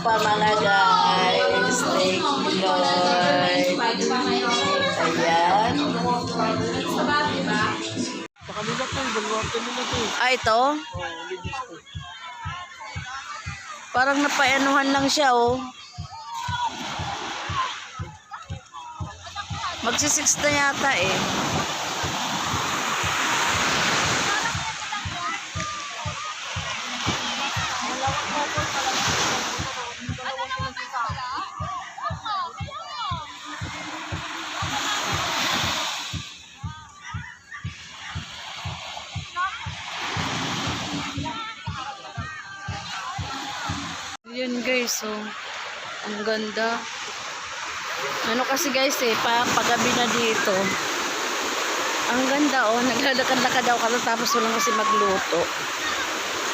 pa mga guys. Thank you, Lord. Ayan. Pakalilat na, dalawang kanila to. Ah, ito? Parang napaanuhan lang siya, oh. Magsi-6 na yata, eh. Yan guys, oh. Ang ganda. Ano kasi guys eh, pagabi na dito. Ang ganda oh, naglalakad-lakad ako tapos walang kasi magluto.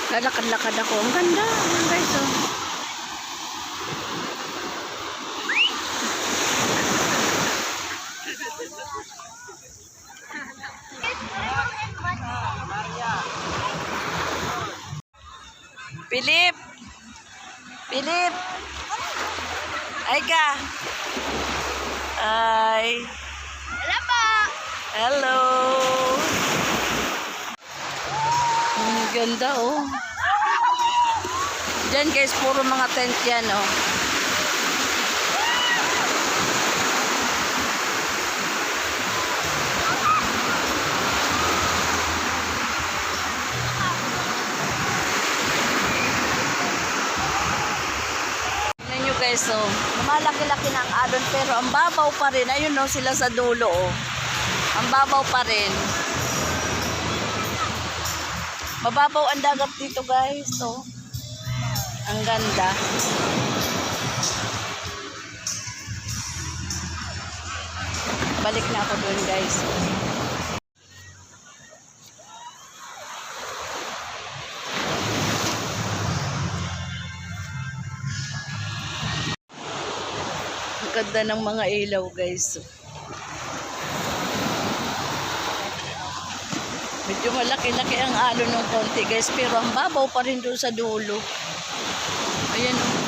Lalakad-lakad ako. Ang ganda. Ayan guys oh. Philip! Philip! Ay ka! Ay! Hello po! Hello! Ang ganda oh. Diyan guys, puro mga tent yan oh. Guys, so, malaki-laki na ang alon pero ang babaw pa rin. Ayun no, sila sa dulo oh. Ang babaw pa rin. Mababaw ang dagat dito guys. So, ang ganda. Balik na ako doon guys. Ganda ng mga ilaw guys. Medyo malaki-laki ang alon ng konti guys pero ang babaw pa rin doon sa dulo. Ayan oh.